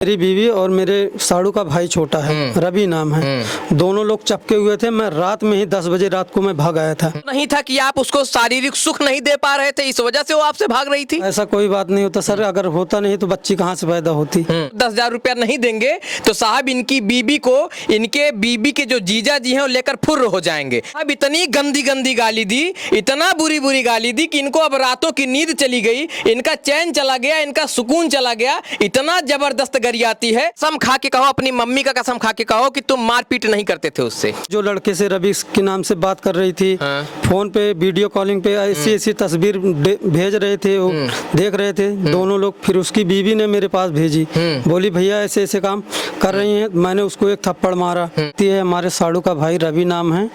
मेरी बीवी और मेरे साड़ू का भाई छोटा है, रवि नाम है। दोनों लोग चपके हुए थे। मैं रात में ही 10 बजे रात को मैं भाग आया था। नहीं था कि आप उसको शारीरिक सुख नहीं दे पा रहे थे, इस वजह से वो आपसे भाग रही थी? ऐसा कोई बात नहीं होता सर, अगर होता नहीं तो बच्ची कहाँ से पैदा होती। 10,000 रुपया नहीं देंगे तो साहब इनकी बीबी को, इनके बीबी के जो जीजा जी हैं वो लेकर फुर्र हो जाएंगे। अब इतनी गंदी गंदी गाली दी, इतना बुरी बुरी गाली दी कि इनको अब रातों की नींद चली गई, इनका चैन चला गया, इनका सुकून चला गया। इतना जबरदस्त गरियाती है। कसम खा के कहो, अपनी मम्मी का कसम खा के कहो कि तुम मारपीट नहीं करते थे उससे। जो लड़के से रवि के नाम से बात कर रही थी, फोन पे वीडियो कॉलिंग पे ऐसी ऐसी तस्वीर भेज रहे थे, वो देख रहे थे दोनों लोग। फिर उसकी बीवी ने मेरे पास भेजी, बोली भैया ऐसे ऐसे काम कर रही हैं। मैंने उसको एक थप्पड़ मारा। ये हमारे साड़ू का भाई रवि नाम है,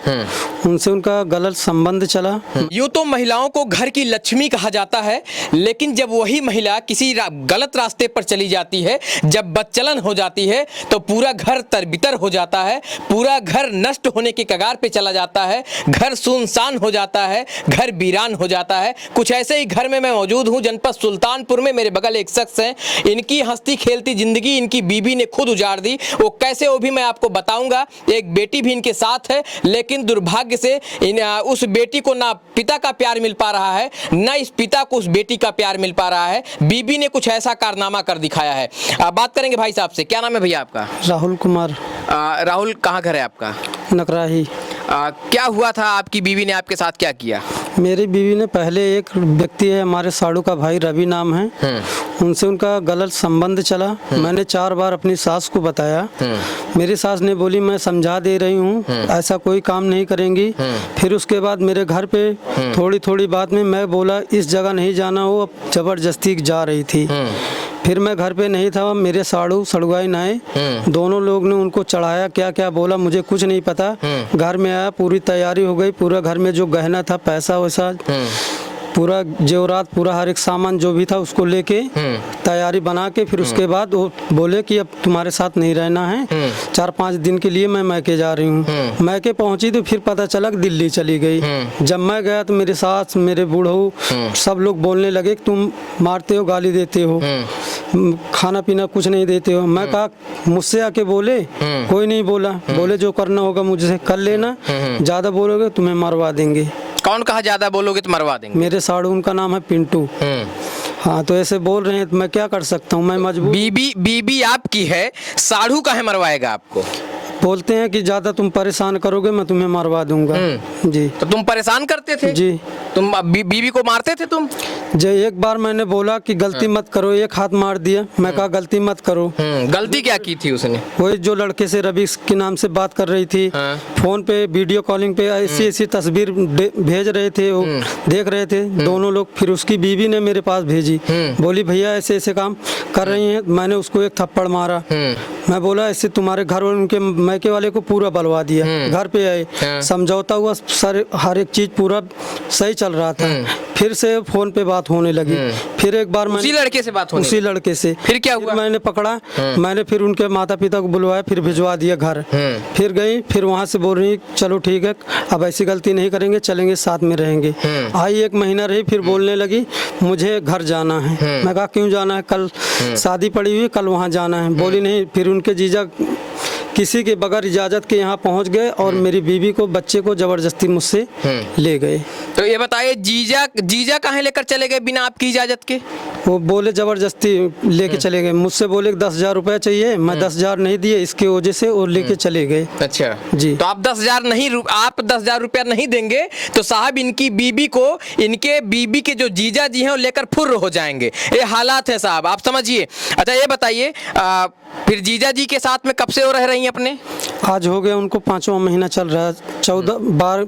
उनसे उनका गलत संबंध चला। यूं तो महिलाओं को घर की लक्ष्मी कहा जाता है, लेकिन जब वही महिला किसी गलत रास्ते पर चली जाती है, जब बदचलन हो जाती है, तो पूरा घर तरबितर हो जाता है, पूरा घर नष्ट होने के कगार पे चला जाता है, घर सुनसान हो जाता है, घर वीरान हो जाता है। कुछ ऐसे ही घर में मैं मौजूद हूँ, जनपद सुल्तानपुर में। मेरे बगल एक शख्स हैं, इनकी हंसती खेलती जिंदगी इनकी बीबी ने खुद उजाड़ दी। वो कैसे, वो भी मैं आपको बताऊंगा। एक बेटी भी इनके साथ है, लेकिन दुर्भाग्य से उस बेटी को ना पिता का प्यार मिल पा रहा है, ना इस पिता को उस बेटी का प्यार मिल पा रहा है। बीबी ने कुछ ऐसा कारनामा कर दिखाया है। बात करेंगे भाई साहब से। क्या नाम है भैया आपका? राहुल कुमार। राहुल, कहाँ घर है आपका? नकराही। क्या हुआ था, आपकी बीवी ने आपके साथ क्या किया? मेरी बीवी ने पहले एक व्यक्ति है, हमारे साड़ू का भाई रवि नाम है, उनसे उनका गलत संबंध चला। मैंने 4 बार अपनी सास को बताया। मेरी सास ने बोली मैं समझा दे रही हूँ, ऐसा कोई काम नहीं करेंगी। फिर उसके बाद मेरे घर पे थोड़ी थोड़ी बात में मैं बोला इस जगह नहीं जाना हो, अब जबरदस्ती जा रही थी। फिर मैं घर पे नहीं था, मेरे साड़ू सड़ुआई नाए दोनों लोग ने उनको चढ़ाया, क्या क्या बोला मुझे कुछ नहीं पता। घर में आया, पूरी तैयारी हो गई, पूरा घर में जो गहना था, पैसा वैसा, पूरा जेवरात, पूरा हर एक सामान जो भी था उसको लेके तैयारी बना के, फिर उसके बाद वो बोले कि अब तुम्हारे साथ नहीं रहना है, 4-5 दिन के लिए मैं मैके जा रही हूँ। मैके पहुंची तो फिर पता चला कि दिल्ली चली गई। जब मैं गया तो मेरे सास, मेरे बूढ़ऊ सब लोग बोलने लगे कि तुम मारते हो, गाली देते हो, खाना पीना कुछ नहीं देते हो। मैं कहा मुझसे आके बोले, कोई नहीं बोला। बोले जो करना होगा मुझसे कर लेना, ज्यादा बोलोगे तुम्हें मरवा देंगे। कौन कहा ज्यादा बोलोगे तो मरवा देंगे? मेरे साड़ू, उनका नाम है पिंटू। हाँ, तो ऐसे बोल रहे हैं तो मैं क्या कर सकता हूँ, मैं मजबूर। बीबी आपकी है, साड़ू काहे मरवाएगा आपको? बोलते हैं कि ज्यादा तुम परेशान करोगे मैं तुम्हें मरवा दूंगा। जी। तो तुम परेशान करते थे? जी। तुम बीबी को मारते थे तुम? जी, एक बार मैंने बोला कि गलती मत करो, एक हाथ मार दिया। मैं कहा गलती मत करो। गलती क्या की थी उसने? वही जो लड़के से रवि के नाम से बात कर रही थी, फोन पे वीडियो कॉलिंग पे ऐसी ऐसी तस्वीर भेज रहे थे, वो देख रहे थे दोनों लोग। फिर उसकी बीवी ने मेरे पास भेजी, बोली भैया ऐसे ऐसे काम कर रही हैं। मैंने उसको एक थप्पड़ मारा। मैं बोला ऐसे तुम्हारे घर वाले, उनके मैके वाले को पूरा बलवा दिया। घर पे आए, समझौता हुआ, सारे हर एक चीज पूरा सही चल रहा था। फिर से फोन पे बात होने लगी। फिर एक बार उसी लड़के से बात होने उसी लड़के से। फिर क्या हुआ? मैंने पकड़ा, मैंने फिर उनके माता पिता को बुलवाया, फिर भिजवा दिया घर। फिर गई, फिर वहाँ से बोल रही चलो ठीक है, अब ऐसी गलती नहीं करेंगे, चलेंगे साथ में रहेंगे। आई 1 महीना रही, फिर बोलने लगी मुझे घर जाना है। मैं कहा क्यों जाना है, कल शादी पड़ी हुई, कल वहाँ जाना है। बोली नहीं। फिर उनके जीजा किसी के बगैर इजाजत के यहाँ पहुँच गए और मेरी बीवी को, बच्चे को जबरदस्ती मुझसे ले गए। तो ये बताइए, जीजा कहाँ लेकर चले गए बिना आपकी इजाजत के? वो बोले जबरदस्ती लेके चले गए। मुझसे बोले 10,000 रुपया चाहिए, मैं 10,000 नहीं दिए, इसके वजह से वो लेके चले गए। अच्छा जी। तो आप 10,000 रुपया नहीं देंगे तो साहब इनकी बीबी को, इनके बीबी के जो जीजा जी हैं वो लेकर फुर्र हो जाएंगे। ये हालात है साहब, आप समझिए। अच्छा ये बताइए, फिर जीजा जी के साथ में कब से वो रह रही हैं अपने? आज हो गया उनको 5वां महीना चल रहा है।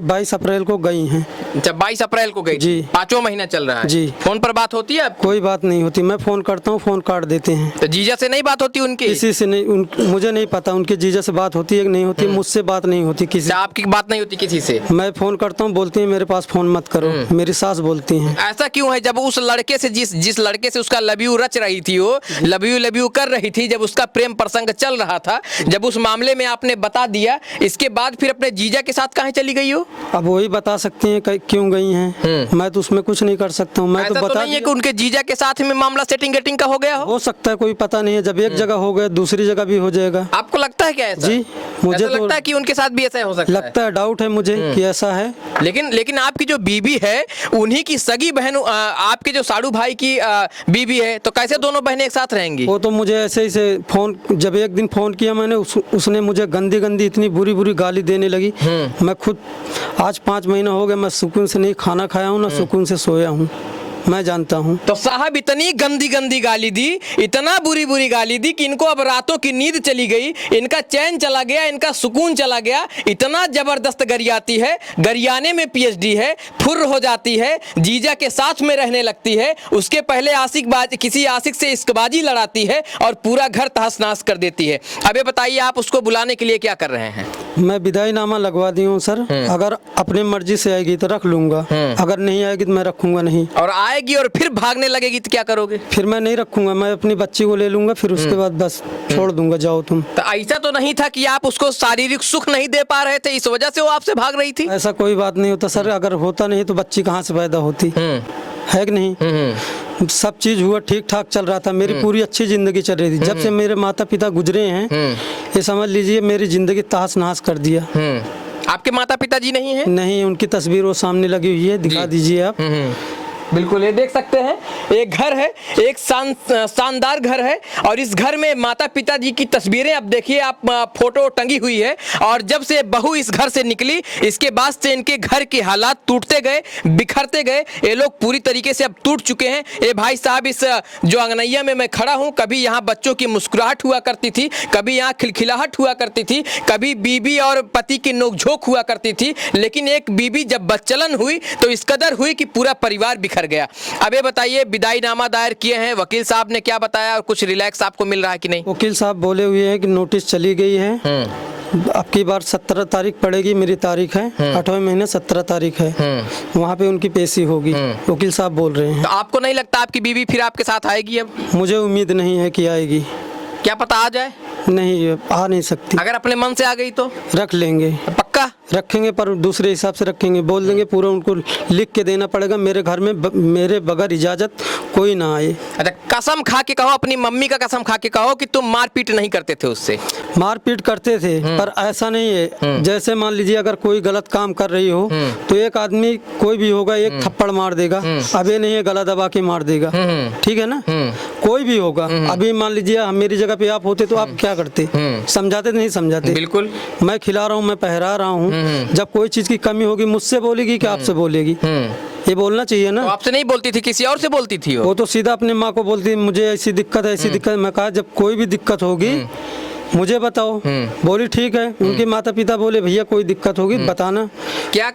22 अप्रैल को गई हैं। अच्छा, 22 अप्रैल को गई? जी। 5वां महीना चल रहा है। जी। फोन पर बात होती है आपको? कोई बात नहीं होती, मैं फोन करता हूँ, फोन काट देते हैं। तो जीजा से नहीं बात होती उनकी? किसी से नहीं, मुझे नहीं पता उनके जीजा से बात होती है कि नहीं होती। मुझसे बात नहीं होती किसी। आपकी बात नहीं होती किसी से? मैं फोन करता हूँ, बोलती है मेरे पास फोन मत करो। मेरी सास बोलती हैं। ऐसा क्यों है? जब उस लड़के से, जिस लड़के से उसका लव यू रच रही थी, वो लव यू कर रही थी, जब उसका प्रेम प्रसंग चल रहा था, जब उस मामले में आपने बता दिया, इसके बाद फिर अपने जीजा के साथ कहाँ चली गई हो? अब वही बता सकती हैं क्यों गई हैं, मैं तो उसमें कुछ नहीं कर सकता हूँ। मैं ऐसा तो तो बता नहीं है कि उनके जीजा के साथ में मामला सेटिंग गेटिंग का हो गया हो सकता है, कोई पता नहीं है। जब एक जगह हो गया दूसरी जगह भी हो जाएगा। आपको लगता है क्या ऐसा? जी, मुझे ऐसा तो लगता है कि उनके साथ भी ऐसा हो सकता है। लगता है, डाउट है मुझे कि ऐसा है। लेकिन आपकी जो बीबी है उन्हीं की सगी बहन आपके जो साड़ू भाई की बीबी है, तो कैसे दोनों बहनें एक साथ रहेंगी? वो तो मुझे ऐसे ही से फोन, जब एक दिन फोन किया मैंने, उसने मुझे गंदी गंदी इतनी बुरी बुरी गाली देने लगी। मैं खुद आज 5 महीना हो गया, मैं सुकून से नहीं खाना खाया हूँ ना सुकून से सोया हूँ, मैं जानता हूँ। तो साहब इतनी गंदी गंदी गाली दी, इतना बुरी बुरी गाली दी कि इनको अब रातों की नींद चली गई, इनका चैन चला गया, इनका सुकून चला गया। इतना जबरदस्त गरियाती है, गरियाने में पीएचडी है, फुर्र हो जाती है, जीजा के साथ में रहने लगती है, उसके पहले किसी आशिक से इश्कबाजी लड़ाती है और पूरा घर तहस नहस कर देती है। अब ये बताइए आप उसको बुलाने के लिए क्या कर रहे हैं? मैं विदाईनामा लगवा दी हूँ सर। अगर अपनी मर्जी से आएगी तो रख लूंगा, अगर नहीं आएगी तो मैं रखूंगा नहीं। और आएगी और फिर भागने लगेगी तो क्या करोगे? फिर मैं नहीं रखूंगा, मैं अपनी बच्ची को ले लूंगा, फिर उसके बाद बस छोड़ दूंगा, जाओ तुम। तो ऐसा तो नहीं था कि आप उसको शारीरिक सुख नहीं दे पा रहे थे, इस वजह से वो आपसे भाग रही थी? ऐसा कोई बात नहीं होता सर, अगर होता नहीं तो बच्ची कहाँ से पैदा होती है कि नहीं। सब चीज हुआ, ठीक ठाक चल रहा था, मेरी पूरी अच्छी जिंदगी चल रही थी। जब से मेरे माता पिता गुजरे हैं, ये समझ लीजिए मेरी जिंदगी तहस नहस कर दिया। आपके माता पिता जी नहीं है? नहीं, उनकी तस्वीर वो सामने लगी हुई है, दिखा दीजिए आप। बिल्कुल, ये देख सकते हैं, एक घर है, एक शानदार घर है और इस घर में माता पिता जी की तस्वीरें अब देखिए आप, फोटो टंगी हुई है। और जब से बहू इस घर से निकली, इसके बाद से इनके घर के हालात टूटते गए, बिखरते गए। ये लोग पूरी तरीके से अब टूट चुके हैं। ये भाई साहब, इस जो अंगनैया में मैं खड़ा हूँ, कभी यहाँ बच्चों की मुस्कुराहट हुआ करती थी, कभी यहाँ खिलखिलाहट हुआ करती थी, कभी बीबी और पति की नोकझोंक हुआ करती थी, लेकिन एक बीबी जब बच्चलन हुई तो इस कदर हुई कि पूरा परिवार बिखर गया। अब ये बताइए, विदाईनामा दायर किए हैं, वकील साहब ने क्या बताया और कुछ रिलैक्स आपको मिल रहा है कि नहीं? वकील साहब बोले हुए हैं कि नोटिस चली गई है, अब की बार 17 तारीख पड़ेगी, मेरी तारीख है 8वें महीने 17 तारीख है, वहाँ पे उनकी पेशी होगी, वकील साहब बोल रहे हैं। तो आपको नहीं लगता आपकी बीवी फिर आपके साथ आएगी? अब मुझे उम्मीद नहीं है कि आएगी। क्या पता आ जाए? नहीं, आ नहीं सकती। अगर अपने मन से आ गई तो रख लेंगे, पक्का रखेंगे, पर दूसरे हिसाब से रखेंगे। बोल देंगे पूरा, उनको लिख के देना पड़ेगा, मेरे घर में मेरे बगैर इजाजत कोई ना आए। अच्छा, कसम खा के कहो, अपनी मम्मी का कसम खा के कहो कि तुम मारपीट नहीं करते थे उससे? मारपीट करते थे, पर ऐसा नहीं है। जैसे मान लीजिए अगर कोई गलत काम कर रही हो तो एक आदमी कोई भी होगा, एक थप्पड़ मार देगा, अब ये नहीं है गला दबा के मार देगा, ठीक है ना, कोई भी होगा। अभी मान लीजिए मेरी जगह पे आप होते तो आप क्या करते? समझाते नहीं समझाते? बिल्कुल। मैं खिला रहा हूँ, मैं पहरा रहा हूँ, जब कोई चीज की कमी होगी मुझसे बोलेगी कि आपसे बोलेगी? ये बोलना चाहिए ना। तो आपसे नहीं बोलती थी, किसी और से बोलती थी? वो तो सीधा अपनी माँ को बोलती, मुझे ऐसी दिक्कत है, ऐसी दिक्कत। मैं कहा जब कोई भी दिक्कत होगी मुझे बताओ। बोली ठीक है। उनके माता पिता बोले भैया कोई दिक्कत होगी बताना। क्या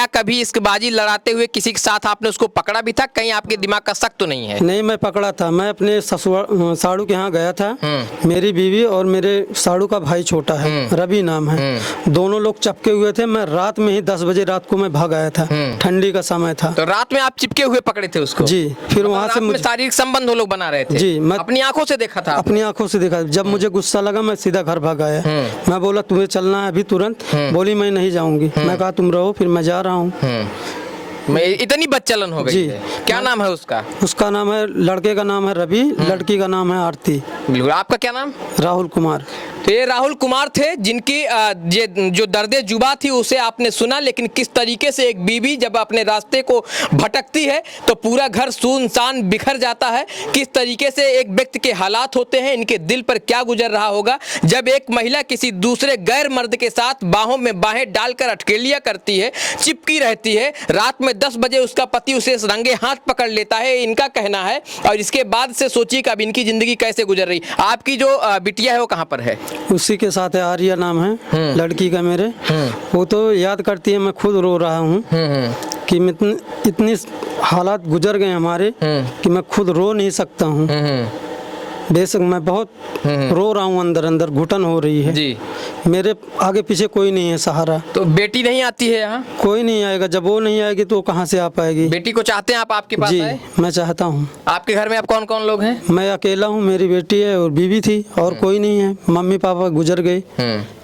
कभी इश्कबाजी लड़ाते हुए किसी के साथ आपने उसको पकड़ा भी था? कहीं आपके दिमाग का शक तो नहीं है? नहीं, मैं पकड़ा था। मैं अपने ससुर साड़ू के यहाँ गया था, मेरी बीवी और मेरे साड़ू का भाई छोटा है, रवि नाम है, दोनों लोग चपके हुए थे। मैं रात में ही 10 बजे रात को मैं भाग आया था, ठंडी का समय था। तो रात में आप चिपके हुए पकड़े थे उसको? जी। फिर वहाँ से शारीरिक संबंध वो लोग बना रहे थे? जी, मैं अपनी आंखों से देखा था? अपनी आंखों से देखा। जब मुझे गुस्सा लगा मैं सीधा घर भाग आया। मैं बोला तुम्हें चलना है अभी तुरंत? बोली मैं नहीं जाऊंगी। मैं कहा तुम रहो, फिर मैं जा रहा हूँ। मैं इतनी बच्चलन हो गई है। क्या नाम है उसका? उसका नाम है, लड़के का नाम है रवि, लड़की का नाम है आरती। बिल्कुल। आपका क्या नाम? राहुल कुमार। तो ये राहुल कुमार थे जिनकी जो दर्दे जुबा थी उसे आपने सुना, लेकिन किस तरीके से एक बीवी जब अपने रास्ते को भटकती है तो पूरा घर सुनसान बिखर जाता है। किस तरीके से एक व्यक्ति के हालात होते हैं, इनके दिल पर क्या गुजर रहा होगा जब एक महिला किसी दूसरे गैर मर्द के साथ बाहों में बाहें डालकर अटकेलियां करती है, चिपकी रहती है। रात में 10 बजे उसका पति उसे रंगे हाथ पकड़ लेता है, इनका कहना है। और इसके बाद से सोचिए कि अब इनकी जिंदगी कैसे गुजर रही। आपकी जो बिटिया है वो कहाँ पर है? उसी के साथ है, आर्या नाम है लड़की का मेरे। वो तो याद करती है, मैं खुद रो रहा हूँ कि इतनी हालात गुजर गए हमारे कि मैं खुद रो नहीं सकता हूँ। बेशक मैं बहुत रो रहा हूँ, अंदर अंदर घुटन हो रही है जी। मेरे आगे पीछे कोई नहीं है सहारा। तो बेटी नहीं आती है यहाँ? कोई नहीं आएगा। जब वो नहीं आएगी तो कहाँ से आ पाएगी? बेटी को चाहते हैं आप आपके पास जी आए? मैं चाहता हूँ। आपके घर में आप कौन कौन लोग हैं? मैं अकेला हूँ, मेरी बेटी है और बीवी थी और कोई नहीं है। मम्मी पापा गुजर गए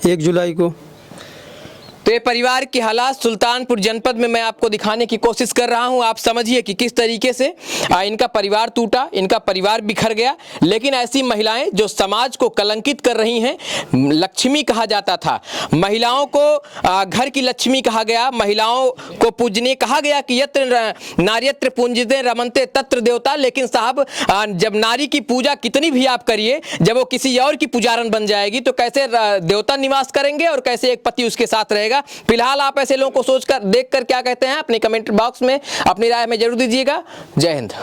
1 जुलाई को। तो तो ये परिवार के हालात सुल्तानपुर जनपद में मैं आपको दिखाने की कोशिश कर रहा हूं। आप समझिए कि किस तरीके से इनका परिवार टूटा, इनका परिवार बिखर गया। लेकिन ऐसी महिलाएं जो समाज को कलंकित कर रही हैं, लक्ष्मी कहा जाता था, महिलाओं को घर की लक्ष्मी कहा गया, महिलाओं को पूजनीय कहा गया कि यत्र नार्यत्र पूज्यते रमन्ते तत्र देवता। लेकिन साहब, जब नारी की पूजा कितनी भी आप करिए, जब वो किसी और की पुजारन बन जाएगी तो कैसे देवता निवास करेंगे और कैसे एक पति उसके साथ रहेगा। फिलहाल आप ऐसे लोगों को सोचकर देखकर क्या कहते हैं अपने कमेंट बॉक्स में अपनी राय में जरूर दीजिएगा। जय हिंद।